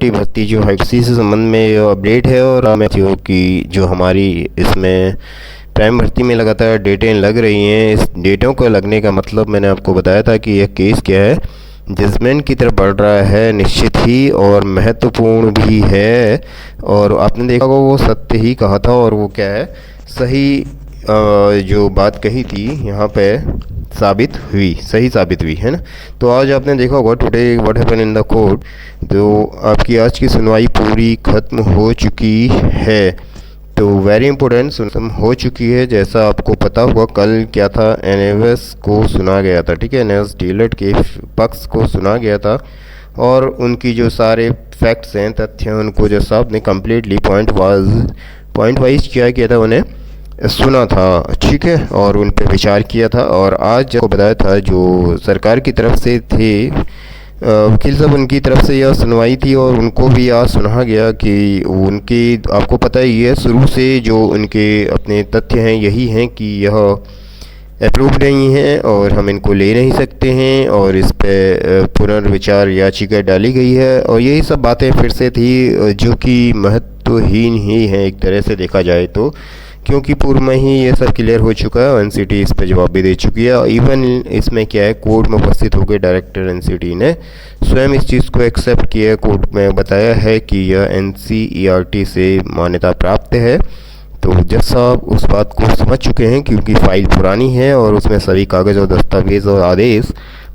PAT भर्ती जो है इसी से संबंध में ये अपडेट है। और हमें जो हमारी इसमें प्राइम भर्ती में लगातार डेटें लग रही हैं, इस डेटों को लगने का मतलब मैंने आपको बताया था कि यह केस क्या है, जजमेंट की तरफ बढ़ रहा है निश्चित ही, और महत्वपूर्ण भी है। और आपने देखा होगा वो सत्य ही कहा था, और वो क्या है, सही जो बात कही थी यहाँ पे सही साबित हुई है ना। तो आज आपने देखा होगा today what happen in the court, तो आपकी आज की सुनवाई पूरी ख़त्म हो चुकी है। तो वेरी इंपॉर्टेंट सुनवाई हो चुकी है। जैसा आपको पता होगा कल क्या था, एनएवएस को सुना गया था, ठीक है, एनएवएस डीलर के पक्ष को सुना गया था, और उनकी जो सारे फैक्ट्स हैं, तथ्य हैं, उनको जज साहब ने कम्प्लीटली पॉइंट वाइज क्या किया था, उन्हें सुना था, ठीक है, और उन पर विचार किया था। और आज जब बताया था जो सरकार की तरफ से थे वकील साहब, उनकी तरफ से यह सुनवाई थी, और उनको भी आज सुना गया कि उनकी, आपको पता ही है शुरू से जो उनके अपने तथ्य हैं यही हैं कि यह अप्रूव्ड नहीं है और हम इनको ले नहीं सकते हैं, और इस पर पुनर्विचार याचिका डाली गई है। और यही सब बातें फिर से थी जो कि महत्वहीन ही हैं एक तरह से देखा जाए तो, क्योंकि पूर्व में ही ये सब क्लियर हो चुका है। एनसीटी इस पर जवाब भी दे चुकी है। इवन इसमें क्या है, कोर्ट में उपस्थित होकर डायरेक्टर एनसीटी ने स्वयं इस चीज़ को एक्सेप्ट किया है, कोर्ट में बताया है कि यह एनसीईआरटी से मान्यता प्राप्त है। तो जज साहब उस बात को समझ चुके हैं, क्योंकि फाइल पुरानी है और उसमें सभी कागज़ और दस्तावेज़ और आदेश,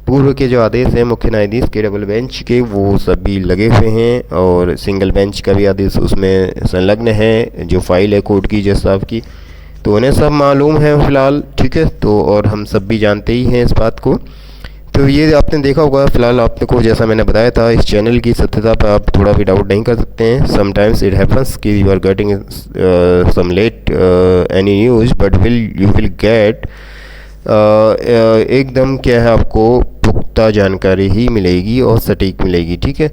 पूर्व के जो आदेश हैं मुख्य न्यायाधीश के डबल बेंच के, वो सभी लगे हुए हैं, और सिंगल बेंच का भी आदेश उसमें संलग्न है जो फाइल है कोर्ट की जज साहब की। तो उन्हें सब मालूम है फ़िलहाल, ठीक है, तो और हम सब भी जानते ही हैं इस बात को। तो ये आपने देखा होगा, फ़िलहाल आपको जैसा मैंने बताया था, इस चैनल की सत्यता पर आप थोड़ा भी डाउट नहीं कर सकते हैं। समटाइम्स इट हैपन्स कि you are getting some late any news, but you will get एकदम क्या है, आपको पुख्ता जानकारी ही मिलेगी और सटीक मिलेगी, ठीक है।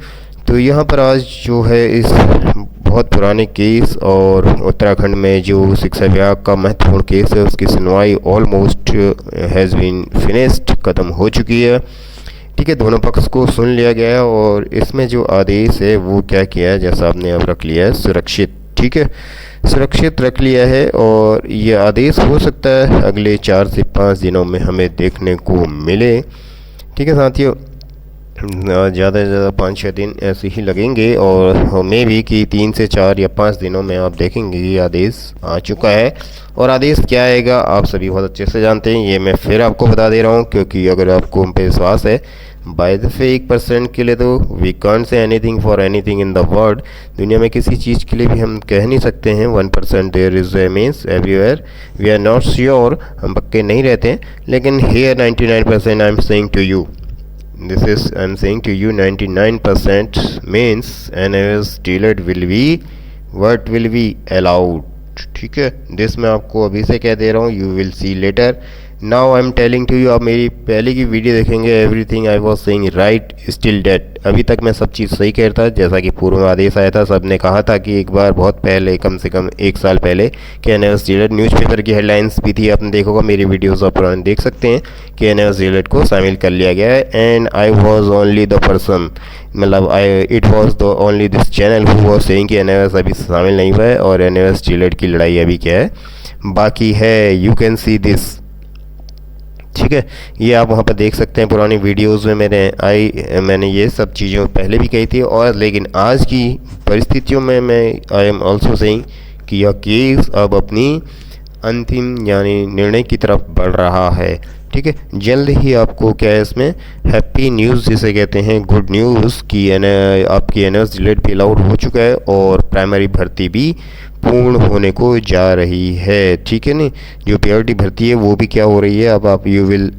तो यहाँ पर आज जो है इस बहुत पुराने केस और उत्तराखंड में जो शिक्षा विभाग का महत्वपूर्ण केस है उसकी सुनवाई ऑलमोस्ट हैज़ बीन फिनिश्ड, ख़त्म हो चुकी है, ठीक है। दोनों पक्ष को सुन लिया गया है, और इसमें जो आदेश है वो क्या किया है, जैसा आपने अब रख लिया है सुरक्षित, ठीक है, सुरक्षित रख लिया है। और ये आदेश हो सकता है अगले 4 से 5 दिनों में हमें देखने को मिले, ठीक है साथियों। ज़्यादा से ज़्यादा 5-6 दिन ऐसे ही लगेंगे, और मे भी कि 3 से 4 या 5 दिनों में आप देखेंगे ये आदेश आ चुका है। और आदेश क्या आएगा आप सभी बहुत अच्छे से जानते हैं, ये मैं फिर आपको बता दे रहा हूँ, क्योंकि अगर आपको हम पे विश्वास है, बाय दफ़े 1% के लिए तो we can't say anything for anything in the world, दुनिया में किसी चीज़ के लिए भी हम कह नहीं सकते हैं 1% there is a means everywhere we are not sure, हम पक्के नहीं रहते हैं। लेकिन here 99% I am saying to you, this is I'm saying to you 99% means NIS dealer will be what will be allowed, ठीक है। दिस मैं आपको अभी से कह दे रहा हूँ, you will see later. Now I am telling to you, आप मेरी पहले की वीडियो देखेंगे, everything I was saying right still date, अभी तक मैं सब चीज़ सही कह रहा था। जैसा कि पूर्व में आदेश आया था, सब ने कहा था कि एक बार बहुत पहले, कम से कम 1 साल पहले, कि एनएस डीलर न्यूज़पेपर की हेडलाइंस भी थी, आपने देखा होगा, मेरी वीडियोज़ आप पुराने देख सकते हैं कि एनएस डीलर को शामिल कर लिया गया है। And I was only the person, मतलब it was the only this channel who was saying कि एनएस अभी शामिल नहीं हुआ है, और एनएस डीलर की लड़ाई अभी क्या है, बाकी है। यू कैन सी दिस, ठीक है, ये आप वहाँ पर देख सकते हैं पुरानी वीडियोस में मैंने ये सब चीज़ें पहले भी कही थी। और लेकिन आज की परिस्थितियों में मैं आई एम ऑल्सो सेइंग कि यह केस अब अपनी अंतिम यानी निर्णय की तरफ बढ़ रहा है, ठीक है। जल्द ही आपको क्या है इसमें हैप्पी न्यूज़ जिसे कहते हैं, गुड न्यूज़ की आपकी एनएस डिलेट भी अलाउड हो चुका है, और प्राइमरी भर्ती भी पूर्ण होने को जा रही है, ठीक है। नहीं, जो पीआरटी भर्ती है वो भी क्या हो रही है, अब आप you will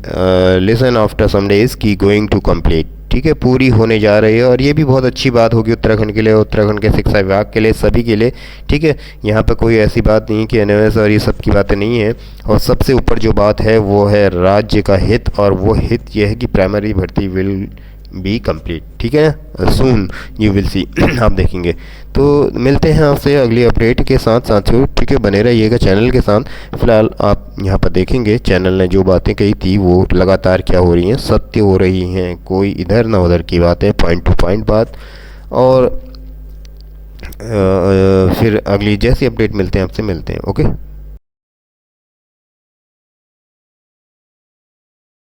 listen after some days की गोइंग टू कंप्लीट, ठीक है, पूरी होने जा रही है। और ये भी बहुत अच्छी बात होगी उत्तराखंड के लिए, उत्तराखंड के शिक्षा विभाग के लिए, सभी के लिए, ठीक है। यहाँ पर कोई ऐसी बात नहीं कि एनएस और ये सब की बातें नहीं है। और सबसे ऊपर जो बात है वो है राज्य का हित, और वो हित ये है कि प्राइमरी भर्ती विल बी कंप्लीट, ठीक है ना, सून यू विल सी, आप देखेंगे। तो मिलते हैं आपसे अगली अपडेट के साथ साथियों, ठीक है, बने रहिएगा चैनल के साथ। फिलहाल आप यहाँ पर देखेंगे चैनल ने जो बातें कही थी वो लगातार क्या हो रही हैं, सत्य हो रही हैं, कोई इधर ना उधर की बातें, पॉइंट टू पॉइंट बात। और फिर अगली जैसी अपडेट मिलते हैं आपसे मिलते हैं। ओके।